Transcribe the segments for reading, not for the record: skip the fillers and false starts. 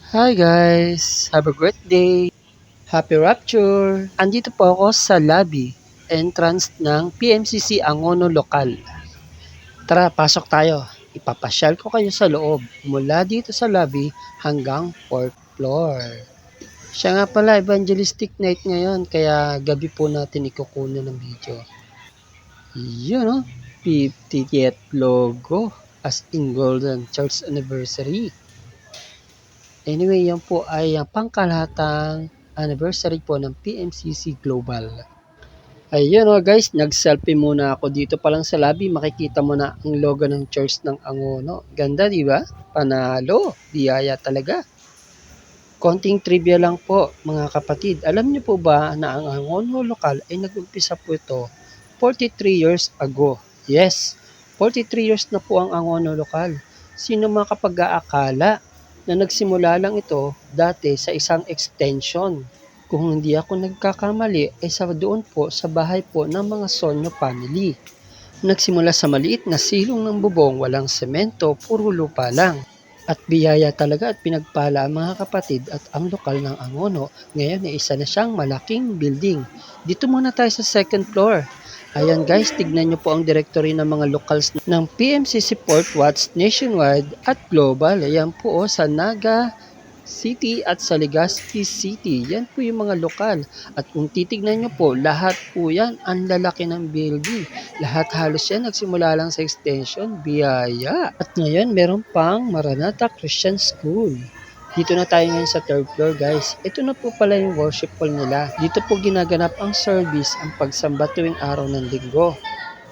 Hi guys! Have a great day! Happy Rapture! Andito po ako sa lobby, entrance ng PMCC Angono Lokal. Tara, pasok tayo. Ipapasyal ko kayo sa loob, mula dito sa lobby hanggang 4th floor. Siya nga pala, evangelistic night ngayon, kaya gabi po natin ikukunan ng video. Yun o, 50th logo as in Golden Church Anniversary. Anyway, yan po ay ang pangkalahatang anniversary po ng PMCC Global. Ayun guys, nag-selfie muna ako dito pa lang sa lobby. Makikita mo na ang logo ng church ng Angono. Ganda, di ba? Panalo. Biyaya talaga. Konting trivia lang po, mga kapatid. Alam niyo po ba na ang Angono Lokal ay nag-umpisa po ito 43 years ago. Yes, 43 years na po ang Angono Lokal. Sino makapag-aakala na nagsimula lang ito dati sa isang extension? Kung hindi ako nagkakamali, ay doon po sa bahay po ng mga Sonyo family. Nagsimula sa maliit na silong ng bubong, walang semento, puro lupa lang. At biyaya talaga at pinagpala ang mga kapatid at ang lokal ng Angono. Ngayon ay isa na siyang malaking building. Dito muna tayo sa second floor. Ayan guys, tignan nyo po ang directory ng mga locals ng PMCC Port Watts nationwide at global. Ayan po sa Naga City at sa Legazpi City. Yan po yung mga lokal. At kung titignan nyo po, lahat po yan, ang lalaki ng building. Lahat halos yan, nagsimula lang sa extension, biyaya. At ngayon, meron pang Maranatha Christian School. Dito na tayo ngayon sa third floor guys. Ito na po pala yung worship hall nila. Dito po ginaganap ang service, ang pagsamba tuwing araw ng linggo.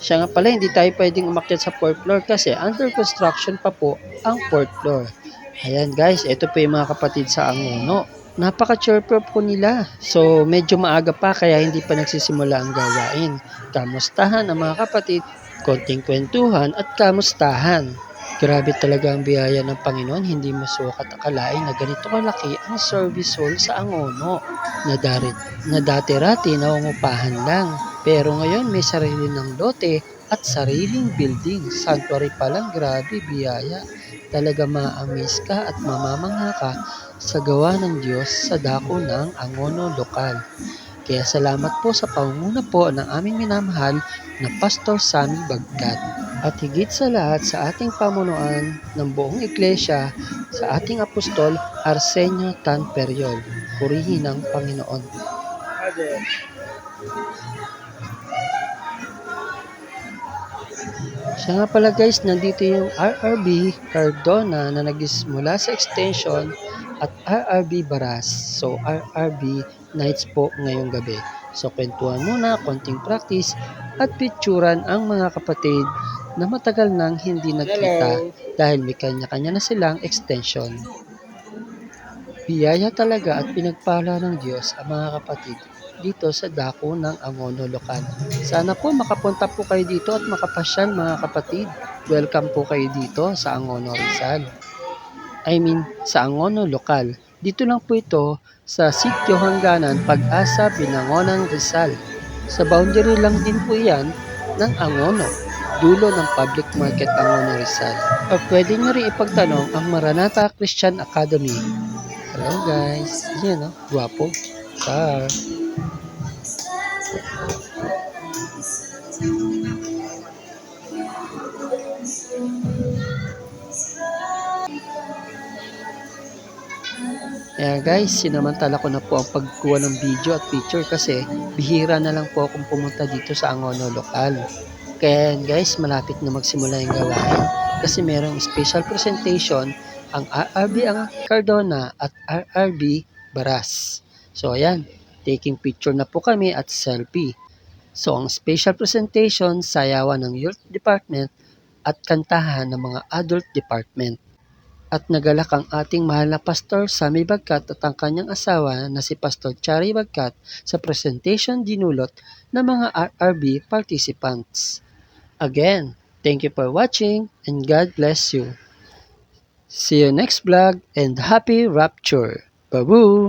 Siya nga pala, hindi tayo pwedeng umakyat sa 4th floor kasi under construction pa po ang 4th floor. Ayan guys, ito po yung mga kapatid sa Angono. Napaka-chirper po nila. So medyo maaga pa kaya hindi pa nagsisimula ang gawain. Kamustahan ang mga kapatid, konting kwentuhan at kamustahan. Grabe talaga ang biyaya ng Panginoon, hindi masukat akalain na ganito kalaki ang service hall sa Angono. Na dati-rati naungupahan lang. Pero ngayon may sarili ng lote at sariling building. Sanctuary pa lang, grabe biyaya. Talaga ma-amaze ka at mamamangha ka sa gawa ng Diyos sa dako ng Angono Lokal. Kaya salamat po sa pangunguna po ng aming minamahal na Pastor Sammy Bagkat. At higit sa lahat sa ating pamunuan ng buong iglesia sa ating apostol Arsenio Tan Periol. Purihin ng Panginoon. Siya nga pala guys, nandito yung RRB Cardona na nagsimula sa extension at RRB Baras. So RRB nights po ngayong gabi. So kwentuhan muna, konting practice at picturan ang mga kapatid na matagal nang hindi nagkita dahil may kanya-kanya na silang extension. Biyaya talaga at pinagpala ng Diyos ang mga kapatid dito sa dako ng Angono Lokal. Sana po makapunta po kayo dito at makapasyal mga kapatid. Welcome po kayo dito sa Angono Rizal. Sa Angono Lokal. Dito lang po ito sa Sitio Hangganan, Pag-asa, Binangonan, Rizal. Sa boundary lang din po yan ng Angono, dulo ng Public Market Angono Rizal. O pwede nyo rin ipagtanong ang Maranatha Christian Academy. Hello guys, yan guwapo. Char. Kaya guys, sinamantala ko na po ang pagkuha ng video at picture kasi bihira na lang po akong pumunta dito sa Angono Lokal. Kaya guys, malapit na magsimula yung gawain kasi merong special presentation ang RRB ang Cardona at RRB Baras. So ayan, taking picture na po kami at selfie. So ang special presentation, sayawan ng Youth Department at kantahan ng mga Adult Department. At nagalak ang ating mahal na Pastor Sammy Bagkat at ang kanyang asawa na si Pastor Chari Bagkat sa presentation dinulot ng mga RRB participants. Again, thank you for watching and God bless you. See you next vlog and happy rapture. Babu!